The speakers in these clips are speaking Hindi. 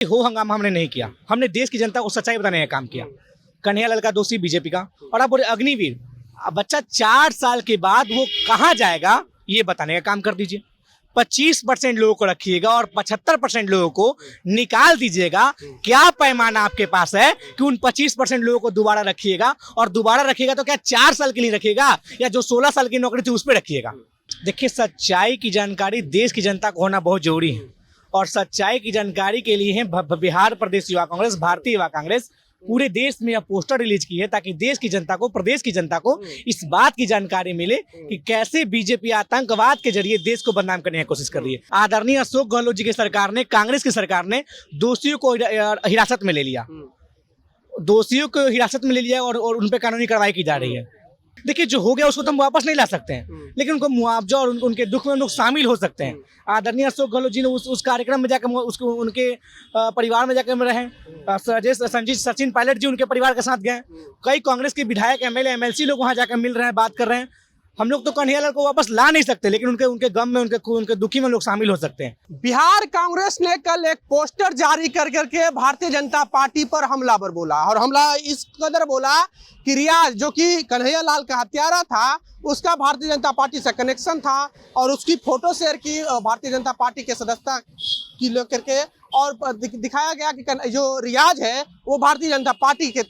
हो हंगामा हमने नहीं किया, हमने देश की जनता को सच्चाई बताने का काम किया। कन्हैयालाल का दोषी बीजेपी का, और आप बोले अग्निवीर, अब बच्चा 4 साल के बाद वो कहाँ जाएगा ये बताने का काम कर दीजिए। 25% लोगों को रखिएगा और 75% लोगों को निकाल दीजिएगा। क्या पैमाना आपके पास है कि उन 25% लोगों को दोबारा रखिएगा? और दोबारा रखिएगा तो क्या 4 साल के लिए रखिएगा या जो 16 साल की नौकरी थी उस पर रखिएगा? देखिए, सच्चाई की जानकारी देश की जनता को होना बहुत जरूरी है, और सच्चाई की जानकारी के लिए है बिहार प्रदेश युवा कांग्रेस, भारतीय युवा कांग्रेस पूरे देश में यह पोस्टर रिलीज की है ताकि देश की जनता को, प्रदेश की जनता को इस बात की जानकारी मिले कि कैसे बीजेपी आतंकवाद के जरिए देश को बदनाम करने की कोशिश कर रही है। आदरणीय अशोक गहलोत जी की सरकार ने, कांग्रेस की सरकार ने दोषियों को हिरासत में ले लिया, दोषियों को हिरासत में ले लिया और उन पर कानूनी कार्रवाई की जा रही है। देखिए, जो हो गया उसको तो हम वापस नहीं ला सकते हैं, लेकिन उनको मुआवजा और उनके दुख में लोग शामिल हो सकते हैं। आदरणीय अशोक गहलोत जी ने उस कार्यक्रम में जाकर उसको उनके परिवार में जाकर रहे। सचिन पायलट जी उनके परिवार के साथ गए। कई कांग्रेस के विधायक, एमएलए, एमएलसी लोग वहां जाकर मिल रहे हैं, बात कर रहे हैं। हम लोग तो कन्हैयालाल को वापस ला नहीं सकते, लेकिन उनके गम में, उनके दुखी में लोग शामिल हो सकते हैं। बिहार कांग्रेस ने कल एक पोस्टर जारी कर करके भारतीय जनता पार्टी पर हमलावर बोला, और हमला इस कदर बोला कि रियाज, जो कि कन्हैयालाल का हत्यारा था, उसका भारतीय जनता पार्टी से कनेक्शन था, और उसकी फोटो शेयर की भारतीय जनता पार्टी के सदस्यता की लेकर के, और दिखाया गया कि जो रियाज है वो भारतीय जनता पार्टी के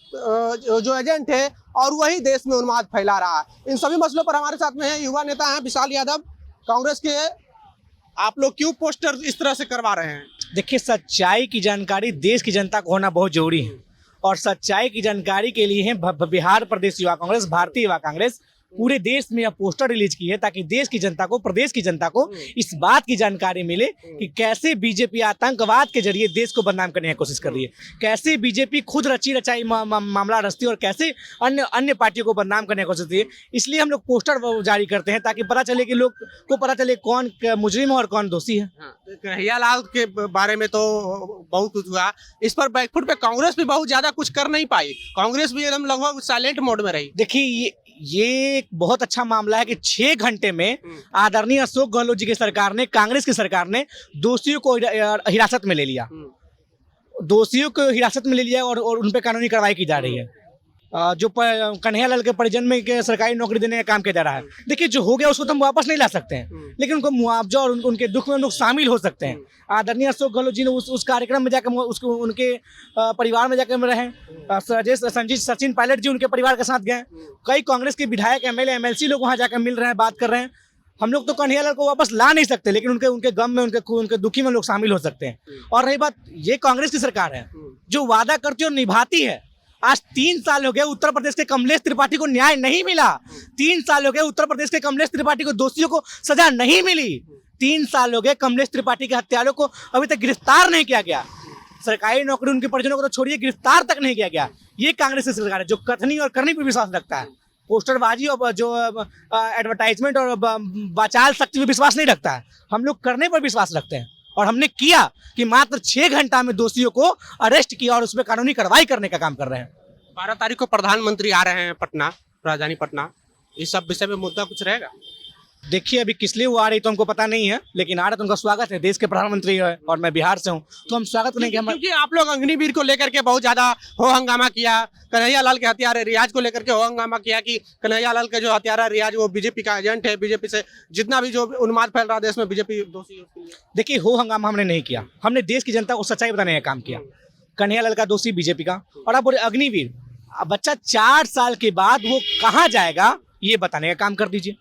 जो एजेंट है और वही देश में उन्माद फैला रहा है। इन सभी मसलों पर हमारे साथ में है युवा नेता हैं विशाल यादव, कांग्रेस के। आप लोग क्यों पोस्टर इस तरह से करवा रहे हैं? देखिए, सच्चाई की जानकारी देश की जनता को होना बहुत जरूरी है, और सच्चाई की जानकारी के लिए है बिहार प्रदेश युवा कांग्रेस, भारतीय युवा कांग्रेस पूरे देश में यह पोस्टर रिलीज की है ताकि देश की जनता को, प्रदेश की जनता को इस बात की जानकारी मिले कि कैसे बीजेपी आतंकवाद के जरिए देश को बदनाम करने की कोशिश कर रही है, कैसे बीजेपी खुद रची रचाई मामला रचती है और कैसे अन्य पार्टियों को बदनाम करने की कोशिश करती है। इसलिए हम लोग पोस्टर जारी करते हैं ताकि पता चले कि लोग को पता चले कौन मुजरिम है और कौन दोषी है। कन्हैयालाल के बारे में तो बहुत कुछ हुआ, इस पर बैकफुट पे कांग्रेस भी बहुत ज्यादा कुछ कर नहीं पाई, कांग्रेस भी एकदम लगभग साइलेंट मोड में रही। देखिए, ये एक बहुत अच्छा मामला है कि 6 घंटे में आदरणीय अशोक गहलोत जी की सरकार ने, कांग्रेस की सरकार ने दोषियों को हिरासत में ले लिया, दोषियों को हिरासत में ले लिया और उन पर कानूनी कार्रवाई की जा रही है। जो कन्हैयालाल के परिजन में के सरकारी नौकरी देने का काम किया जा रहा है। देखिए, जो हो गया उसको तो हम वापस नहीं ला सकते हैं, लेकिन उनको मुआवजा और उनके दुख में लोग शामिल हो सकते हैं। आदरणीय अशोक गहलोत जी ने उस कार्यक्रम में जाकर उसको उनके परिवार में जाकर रहे। सचिन पायलट जी उनके परिवार के साथ गए। कई कांग्रेस के विधायक, एमएलए, एमएलसी लोग वहां जाकर मिल रहे हैं, बात कर रहे हैं। हम लोग तो कन्हैयालाल को वापस ला नहीं सकते, लेकिन उनके गम में, उनके दुखी में लोग शामिल हो सकते हैं। और रही बात, ये कांग्रेस की सरकार है जो वादा करती और निभाती है। आज 3 साल हो गए उत्तर प्रदेश के कमलेश त्रिपाठी को न्याय नहीं मिला। 3 साल हो गए उत्तर प्रदेश के कमलेश त्रिपाठी को, दोषियों को सजा नहीं मिली। 3 साल हो गए कमलेश त्रिपाठी के हत्यारों को अभी तक गिरफ्तार नहीं किया गया। सरकारी नौकरी उनके परिजनों को तो छोड़िए, गिरफ्तार तक नहीं किया गया। ये कांग्रेस की सरकार है जो कथनी और करनी पर विश्वास रखता है, पोस्टरबाजी और जो एडवर्टाइजमेंट और बाचाल शक्ति पर विश्वास नहीं रखता है। हम लोग करने पर विश्वास रखते हैं, और हमने किया कि मात्र 6 घंटा में दोषियों को अरेस्ट किया और उसमें कानूनी कार्रवाई करने का काम कर रहे हैं। 12 तारीख को प्रधानमंत्री आ रहे हैं पटना, राजधानी पटना, इस सब विषय में मुद्दा कुछ रहेगा? देखिए, अभी किस लिए वो आ रही तो हमको पता नहीं है, लेकिन आ रहा तो उनका स्वागत है। देश के प्रधानमंत्री है और मैं बिहार से हूँ, तो हम स्वागत करेंगे। क्योंकि आप लोग अग्निवीर को लेकर के बहुत ज्यादा हो हंगामा किया, कन्हैयालाल के हत्यारे रियाज को लेकर के हो हंगामा किया कि कन्हैयालाल का जो हत्यारा रियाज वो बीजेपी का एजेंट है, बीजेपी से जितना भी जो उन्माद फैल रहा है देश में बीजेपी दोषी है। देखिए, हो हंगामा हमने नहीं किया, हमने देश की जनता को सच्चाई बताने का काम किया। कन्हैयालाल का दोषी बीजेपी का, और आप बोले अग्निवीर, अब बच्चा 4 साल के बाद वो कहाँ जाएगा ये बताने का काम कर दीजिए।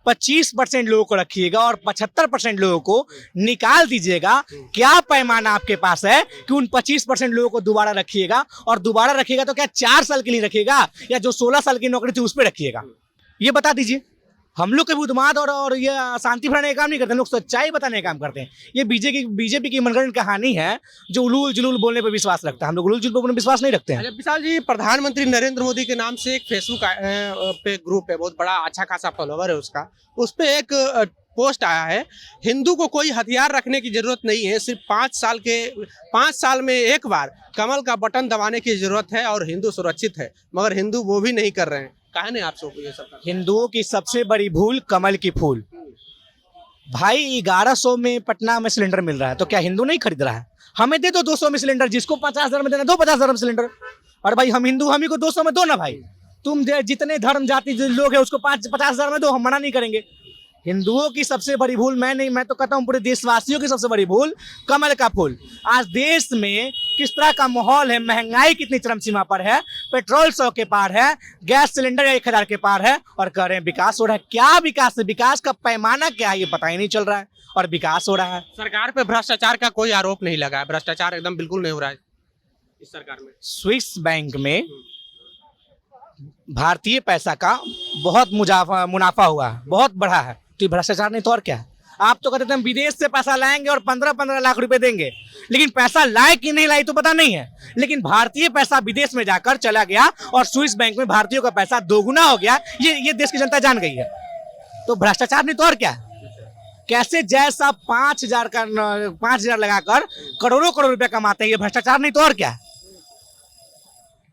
25% लोगों को रखिएगा और 75% लोगों को निकाल दीजिएगा। क्या पैमाना आपके पास है कि उन 25% लोगों को दोबारा रखिएगा? और दोबारा रखिएगा तो क्या 4 साल के लिए रखिएगा या जो 16 साल की नौकरी थी उस पर रखिएगा? ये बता दीजिए। हम लोग कभी उन्माद और ये शांति फैलाने का काम नहीं करते, हम लोग सच्चाई बताने का काम करते हैं। ये बीजेपी की मनगढ़ंत कहानी है जो उलूल जुलूल बोलने पर विश्वास रखता है। हम लोग उलूल जुलूल बोलने पर विश्वास नहीं रखते हैं। विशाल जी, प्रधानमंत्री नरेंद्र मोदी के नाम से एक फेसबुक पे ग्रुप है, बहुत बड़ा अच्छा खासा फॉलोवर है उसका। उस पे एक पोस्ट आया है, हिंदू को कोई हथियार रखने की जरूरत नहीं है, सिर्फ 5 साल में एक बार कमल का बटन दबाने की जरूरत है और हिंदू सुरक्षित है। मगर हिंदू वो भी नहीं कर रहे हैं। कहा नहीं आप ये सब? हिंदुओं की सबसे बड़ी भूल कमल की फूल। भाई 1100 में पटना में सिलेंडर मिल रहा है तो क्या हिंदू नहीं खरीद रहा है? हमें दे दो 200 में सिलेंडर, जिसको 50,000 में देना दो 50,000 में सिलेंडर। और भाई हम हिंदू, हम ही को 200 में दो ना भाई। तुम जितने धर्म जाति लोग हैं उसको 50,000 में दो, हम मना नहीं करेंगे। हिंदुओं की सबसे बड़ी भूल, मैं तो कहता हूं पूरे देशवासियों की सबसे बड़ी भूल कमल का फूल। आज देश में किस तरह का माहौल है, महंगाई कितनी चरम सीमा पर है, पेट्रोल 100 के पार है, गैस सिलेंडर 1000 के पार है, और कह रहे हैं विकास हो रहा है। क्या विकास है? विकास का पैमाना क्या है ये पता ही नहीं चल रहा है, और विकास हो रहा है। सरकार पे भ्रष्टाचार का कोई आरोप नहीं लगा है, भ्रष्टाचार एकदम बिल्कुल नहीं हो रहा है इस सरकार में। स्विस बैंक में भारतीय पैसा का बहुत मुनाफा हुआ है, बहुत बढ़ा है। तो ये भ्रष्टाचार नहीं तो और क्या है? आप तो कहते थे हम विदेश से पैसा लाएंगे और 15-15 लाख रुपए देंगे, लेकिन पैसा लाए कि नहीं लाए तो पता नहीं है। लेकिन भारतीय पैसा विदेश में जाकर चला गया और स्विस बैंक में भारतीयों का पैसा दोगुना हो गया, ये देश की जनता जान गई है। तो भ्रष्टाचार नहीं तो और क्या है? कैसे जैसा 5,000 लगाकर करोड़ों करोड़ रुपया कमाते हैं, ये भ्रष्टाचार नहीं तो और क्या है?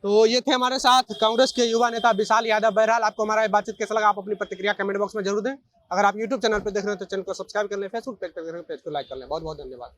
तो ये थे हमारे साथ कांग्रेस के युवा नेता विशाल यादव। बहरहाल आपको हमारा बातचीत कैसा लगा, आप अपनी प्रतिक्रिया कमेंट बॉक्स में जरूर दें। अगर आप यूट्यूब चैनल पर देख रहे हैं तो चैनल को सब्सक्राइब कर लें, फेसबुक पेज पर देख रहे हैं पेज को लाइक कर लें। बहुत बहुत धन्यवाद।